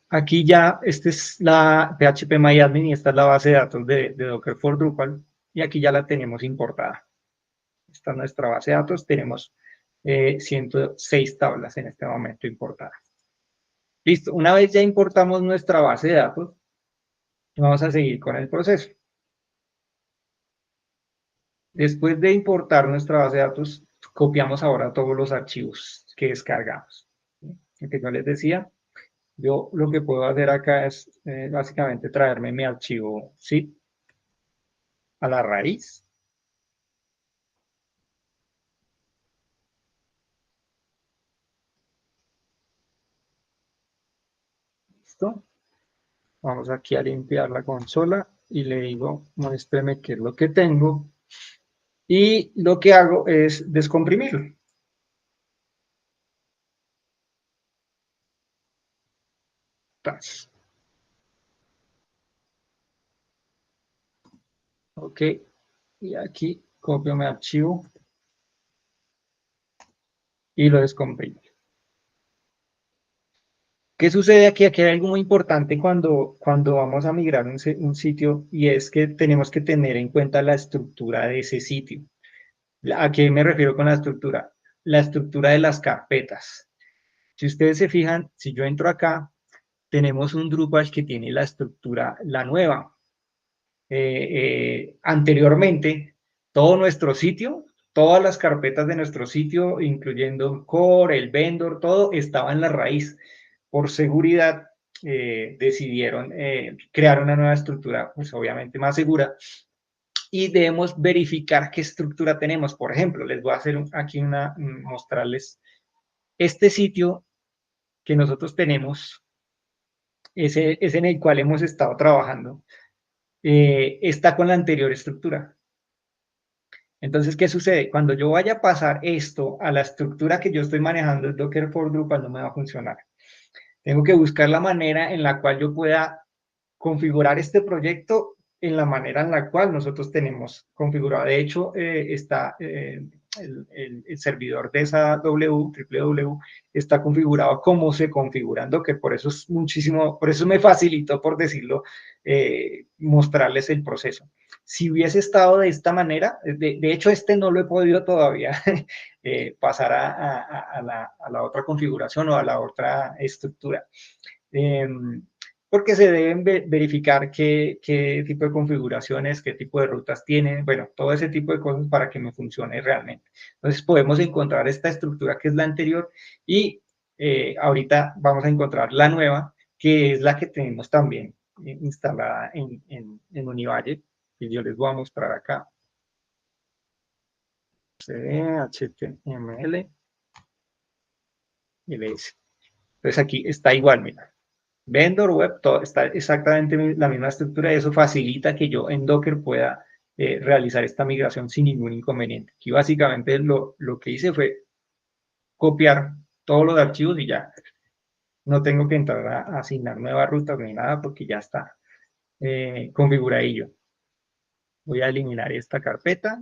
Aquí ya, esta es la PHP-MyAdmin y esta es la base de datos de Docker for Drupal y aquí ya la tenemos importada. Esta es nuestra base de datos, tenemos 106 tablas en este momento importadas. Listo, una vez ya importamos nuestra base de datos, vamos a seguir con el proceso. Después de importar nuestra base de datos, copiamos ahora todos los archivos que descargamos. Lo que yo les decía, yo lo que puedo hacer acá es básicamente traerme mi archivo zip a la raíz. ¿Listo? Vamos aquí a limpiar la consola y le digo, muéstreme qué es lo que tengo. Y lo que hago es descomprimirlo. Ok, y aquí copio mi archivo y lo descomprimo. ¿Qué sucede aquí? Aquí hay algo muy importante cuando vamos a migrar un sitio y es que tenemos que tener en cuenta la estructura de ese sitio. ¿A qué me refiero con la estructura? La estructura de las carpetas. Si ustedes se fijan, si yo entro acá, tenemos un Drupal que tiene la estructura, la nueva. Anteriormente, todo nuestro sitio, todas las carpetas de nuestro sitio, incluyendo el core, el vendor, todo estaba en la raíz. Por seguridad, decidieron crear una nueva estructura, pues obviamente más segura, y debemos verificar qué estructura tenemos. Por ejemplo, les voy a hacer aquí mostrarles este sitio que nosotros tenemos, ese es en el cual hemos estado trabajando, está con la anterior estructura. Entonces, ¿qué sucede? Cuando yo vaya a pasar esto a la estructura que yo estoy manejando, el Docker for Drupal no me va a funcionar. Tengo que buscar la manera en la cual yo pueda configurar este proyecto en la manera en la cual nosotros tenemos configurado. De hecho, está el servidor de esa www está configurado como se configura en Docker, por eso es muchísimo, por eso me facilitó, por decirlo, mostrarles el proceso. Si hubiese estado de esta manera, de hecho este no lo he podido todavía pasar a la otra configuración o a la otra estructura. porque se deben verificar qué tipo de configuraciones, qué tipo de rutas tienen, bueno, todo ese tipo de cosas para que me funcione realmente. Entonces podemos encontrar esta estructura que es la anterior y ahorita vamos a encontrar la nueva, que es la que tenemos también instalada en Univalle, y yo les voy a mostrar acá. HTML y LS. Entonces aquí está igual, mira. Vendor web, todo está exactamente la misma estructura y eso facilita que yo en Docker pueda realizar esta migración sin ningún inconveniente. Aquí básicamente lo que hice fue copiar todos los archivos y ya no tengo que entrar a asignar nuevas rutas ni nada porque ya está configuradillo. Voy a eliminar esta carpeta,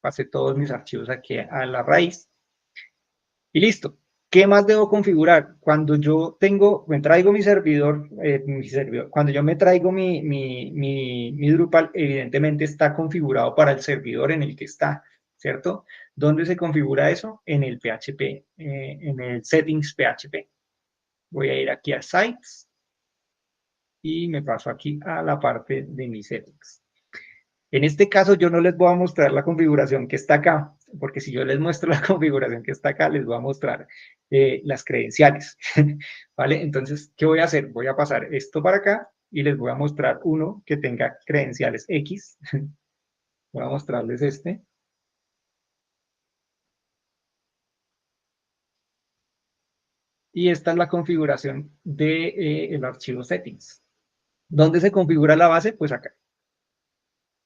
pasé todos mis archivos aquí a la raíz y listo. ¿Qué más debo configurar? Cuando yo me traigo mi servidor, cuando yo me traigo mi Drupal, evidentemente está configurado para el servidor en el que está, ¿cierto? ¿Dónde se configura eso? En el PHP, en el settings PHP. Voy a ir aquí a sites y me paso aquí a la parte de mis settings. En este caso yo no les voy a mostrar la configuración que está acá, porque si yo les muestro la configuración que está acá, les voy a mostrar las credenciales, ¿vale? Entonces, ¿qué voy a hacer? Voy a pasar esto para acá y les voy a mostrar uno que tenga credenciales X. Voy a mostrarles este. Y esta es la configuración del archivo settings. ¿Dónde se configura la base? Pues acá.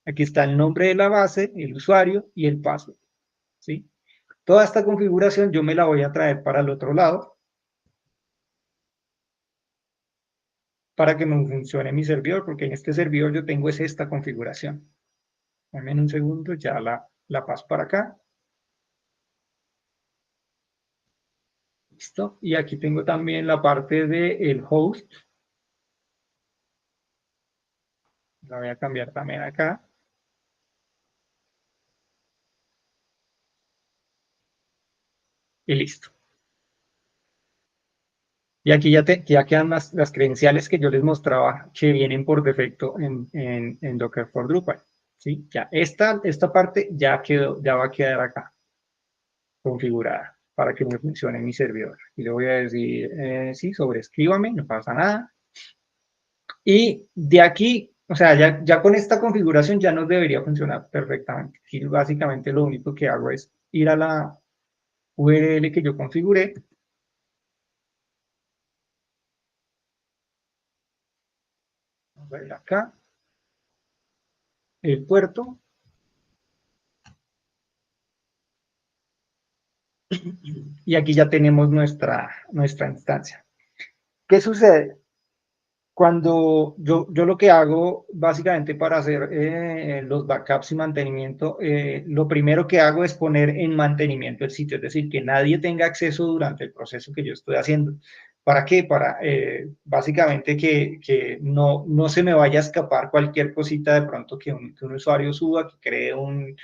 Aquí está el nombre de la base, el usuario y el password, ¿sí? Toda esta configuración yo me la voy a traer para el otro lado para que me funcione mi servidor, porque en este servidor yo tengo esta configuración. Dame un segundo, ya la paso para acá. Listo. Y aquí tengo también la parte del host. La voy a cambiar también acá. Y listo. Y aquí ya quedan las credenciales que yo les mostraba que vienen por defecto en Docker for Drupal, ¿sí? Ya esta parte ya va a quedar acá configurada para que me funcione mi servidor. Y le voy a decir, sí, sobreescríbame, no pasa nada. Y de aquí, o sea, ya con esta configuración ya nos debería funcionar perfectamente. Y básicamente lo único que hago es ir a la URL que yo configuré. Vamos a ir acá. El puerto. Y aquí ya tenemos nuestra instancia. ¿Qué sucede? Cuando yo lo que hago básicamente para hacer los backups y mantenimiento, lo primero que hago es poner en mantenimiento el sitio, es decir, que nadie tenga acceso durante el proceso que yo estoy haciendo. ¿Para qué? Para básicamente que no se me vaya a escapar cualquier cosita de pronto que un usuario suba, que cree un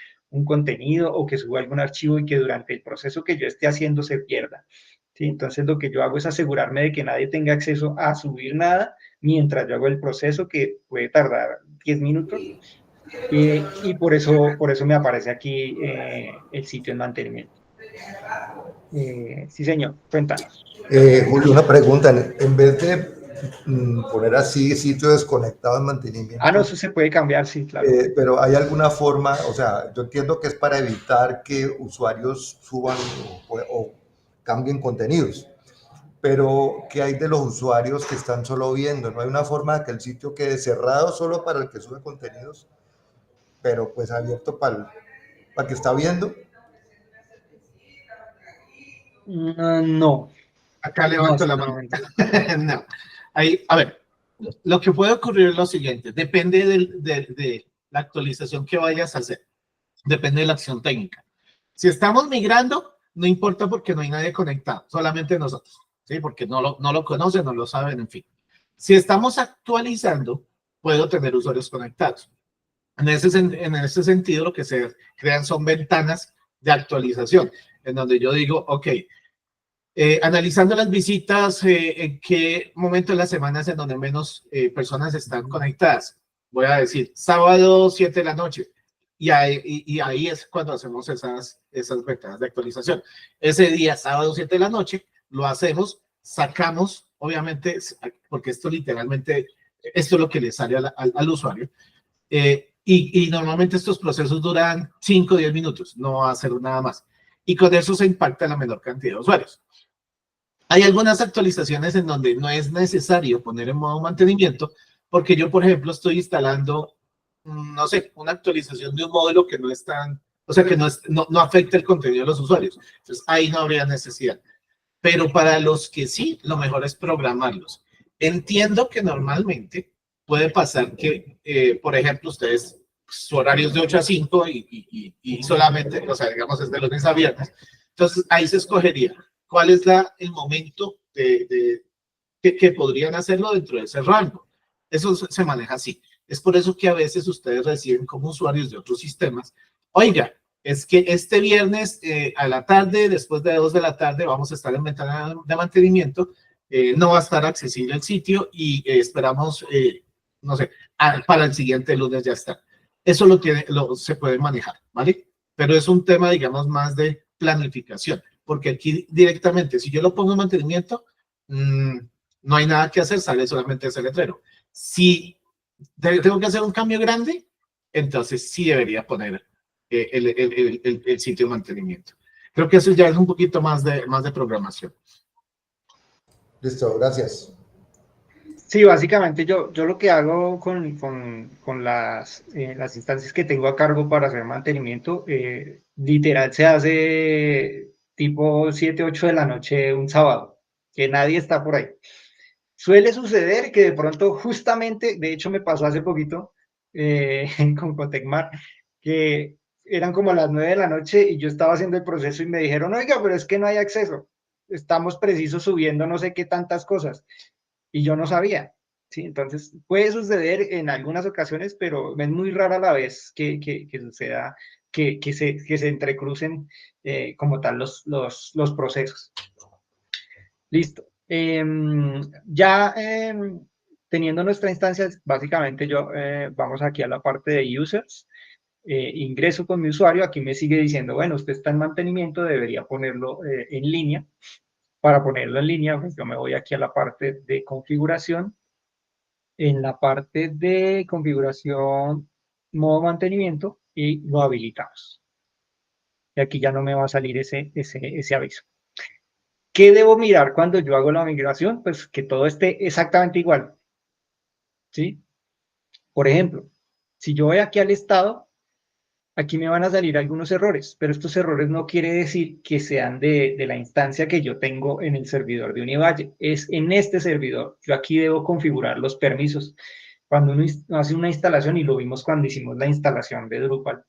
contenido o que suba algún archivo y que durante el proceso que yo esté haciendo se pierda. ¿Sí? Entonces lo que yo hago es asegurarme de que nadie tenga acceso a subir nada mientras yo hago el proceso, que puede tardar 10 minutos. Y por eso me aparece aquí el sitio en mantenimiento. Sí, señor, cuéntanos. Julio, una pregunta. En vez de poner así sitio desconectado en mantenimiento. Ah, no, eso se puede cambiar, sí, claro. Pero hay alguna forma, o sea, yo entiendo que es para evitar que usuarios suban o cambien contenidos. Pero, ¿qué hay de los usuarios que están solo viendo? ¿No hay una forma de que el sitio quede cerrado solo para el que sube contenidos, pero pues abierto para el que está viendo? No. Acá levanto la mano. No. Ahí, a ver, lo que puede ocurrir es lo siguiente. Depende de la actualización que vayas a hacer. Depende de la acción técnica. Si estamos migrando, no importa porque no hay nadie conectado, solamente nosotros, ¿sí? Porque no lo conocen, no lo saben, en fin. Si estamos actualizando, puedo tener usuarios conectados. En ese sentido, lo que se crean son ventanas de actualización, en donde yo digo, ok, Analizando las visitas, en qué momento de la semana es en donde menos personas están conectadas. Voy a decir, sábado 7 de la noche. Y ahí es cuando hacemos esas ventanas de actualización. Ese día, sábado 7 de la noche, lo hacemos, sacamos, obviamente, porque esto literalmente, esto es lo que le sale al usuario. Y normalmente estos procesos duran 5 o 10 minutos, no va a hacer nada más. Y con eso se impacta la menor cantidad de usuarios. Hay algunas actualizaciones en donde no es necesario poner en modo mantenimiento, porque yo, por ejemplo, estoy instalando, no sé, una actualización de un módulo que no es tan, o sea, que no afecta el contenido de los usuarios. Entonces, ahí no habría necesidad. Pero para los que sí, lo mejor es programarlos. Entiendo que normalmente puede pasar que, por ejemplo, ustedes, su horario es de 8 a 5 y solamente, o sea, digamos, es de lunes a viernes. Entonces, ahí se escogería cuál es el momento que podrían hacerlo dentro de ese rango. Eso se maneja así. Es por eso que a veces ustedes reciben como usuarios de otros sistemas, oiga, es que este viernes a la tarde, después de 2 de la tarde, vamos a estar en ventana de mantenimiento, no va a estar accesible el sitio y esperamos, no sé, para el siguiente lunes ya está. Eso se puede manejar, ¿vale? Pero es un tema, digamos, más de planificación, porque aquí directamente, si yo lo pongo en mantenimiento, no hay nada que hacer, sale solamente ese letrero. Si tengo que hacer un cambio grande, entonces sí debería poner el sitio de mantenimiento. Creo que eso ya es un poquito más de programación. Listo, gracias. Sí, básicamente yo lo que hago con las instancias que tengo a cargo para hacer mantenimiento, literal se hace tipo 7, 8 de la noche un sábado, que nadie está por ahí. Suele suceder que de pronto justamente, de hecho me pasó hace poquito con Cotecmar, que eran como las 9 de la noche y yo estaba haciendo el proceso y me dijeron, oiga, pero es que no hay acceso, estamos precisos subiendo no sé qué tantas cosas. Y yo no sabía, ¿sí? Entonces, puede suceder en algunas ocasiones, pero es muy rara la vez que suceda, que se entrecrucen como tal los procesos. Listo. Ya teniendo nuestra instancia, básicamente vamos aquí a la parte de users, ingreso con mi usuario, aquí me sigue diciendo, bueno, usted está en mantenimiento, debería ponerlo en línea. Para ponerlo en línea, pues yo me voy aquí a la parte de configuración. En la parte de configuración, modo mantenimiento, y lo habilitamos. Y aquí ya no me va a salir ese aviso. ¿Qué debo mirar cuando yo hago la migración? Pues que todo esté exactamente igual, ¿sí? Por ejemplo, si yo voy aquí al estado, aquí me van a salir algunos errores, pero estos errores no quiere decir que sean de la instancia que yo tengo en el servidor de Univalle. Es en este servidor. Yo aquí debo configurar los permisos. Cuando uno hace una instalación, y lo vimos cuando hicimos la instalación de Drupal,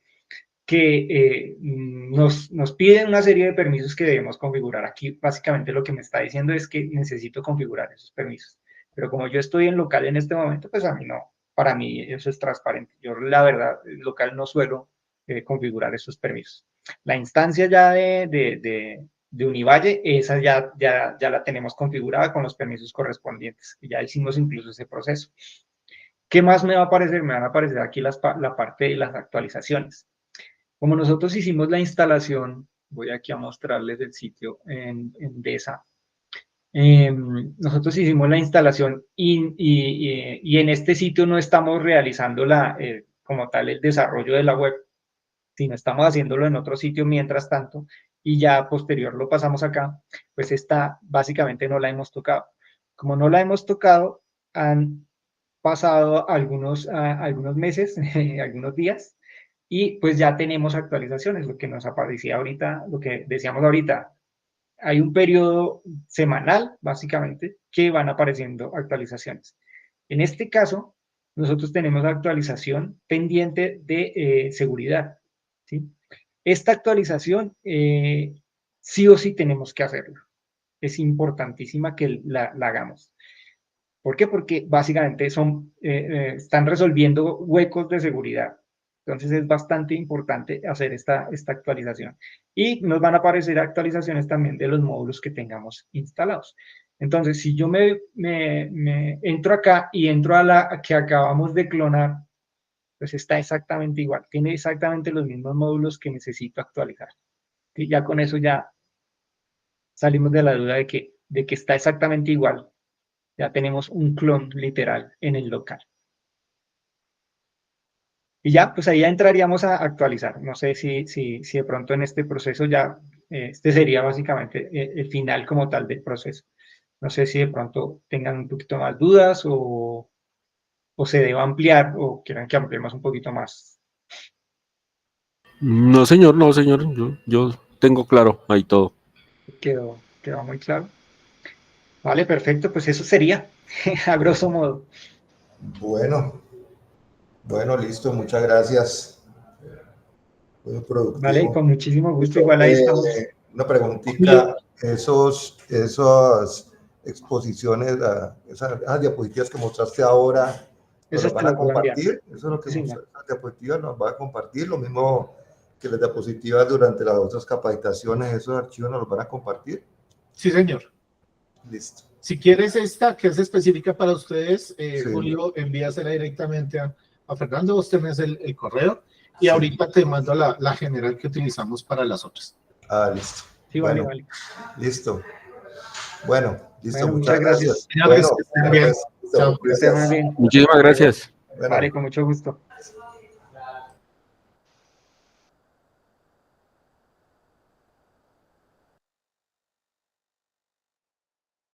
que nos piden una serie de permisos que debemos configurar. Aquí básicamente lo que me está diciendo es que necesito configurar esos permisos. Pero como yo estoy en local en este momento, pues a mí no, para mí eso es transparente. Yo la verdad, local no suelo configurar esos permisos. La instancia ya de Univalle, esa ya la tenemos configurada con los permisos correspondientes. Ya hicimos incluso ese proceso. ¿Qué más me va a aparecer? Me van a aparecer aquí la parte de las actualizaciones. Como nosotros hicimos la instalación, voy aquí a mostrarles el sitio en DESA. Nosotros hicimos la instalación y en este sitio no estamos realizando como tal el desarrollo de la web, sino estamos haciéndolo en otro sitio mientras tanto y ya posterior lo pasamos acá, pues esta básicamente no la hemos tocado. Como no la hemos tocado, han pasado algunos meses, algunos días, y pues ya tenemos actualizaciones, lo que nos aparecía ahorita, lo que decíamos ahorita, hay un periodo semanal, básicamente, que van apareciendo actualizaciones. En este caso, nosotros tenemos actualización pendiente de seguridad, ¿sí? Esta actualización sí o sí tenemos que hacerla. Es importantísima que la hagamos. ¿Por qué? Porque básicamente están resolviendo huecos de seguridad. Entonces es bastante importante hacer esta actualización. Y nos van a aparecer actualizaciones también de los módulos que tengamos instalados. Entonces, si yo me entro acá y entro a la que acabamos de clonar, pues está exactamente igual. Tiene exactamente los mismos módulos que necesito actualizar. Y ya con eso ya salimos de la duda de que está exactamente igual. Ya tenemos un clon literal en el local. Y ya, pues ahí ya entraríamos a actualizar. No sé si de pronto en este proceso ya, este sería básicamente el final como tal del proceso. No sé si de pronto tengan un poquito más dudas o se deba ampliar o quieran que ampliemos un poquito más. No, señor, no, señor. Yo tengo claro ahí todo. Quedó muy claro. Vale, perfecto. Pues eso sería, a grosso modo. Bueno, listo, muchas gracias. Muy productivo. Vale, con muchísimo gusto. Listo. Igual ahí estamos. Una preguntita, esas exposiciones, esas diapositivas que mostraste ahora, ¿nos las van a compartir? Eso es lo que esas diapositivas nos van a compartir, lo mismo que las diapositivas durante las otras capacitaciones, esos archivos nos los van a compartir. Sí, señor. Listo. Si quieres esta, que es específica para ustedes, Sí. Julio, envíasela directamente a Fernando, vos tenés el correo, y ahorita te mando la general que utilizamos para las otras. Listo. Sí, bueno, vale. Listo. Bueno, listo, Bueno, muchas gracias. Señores, Bueno, bien. listo, Chao. gracias. Muchísimas gracias. Bueno. Vale, con mucho gusto.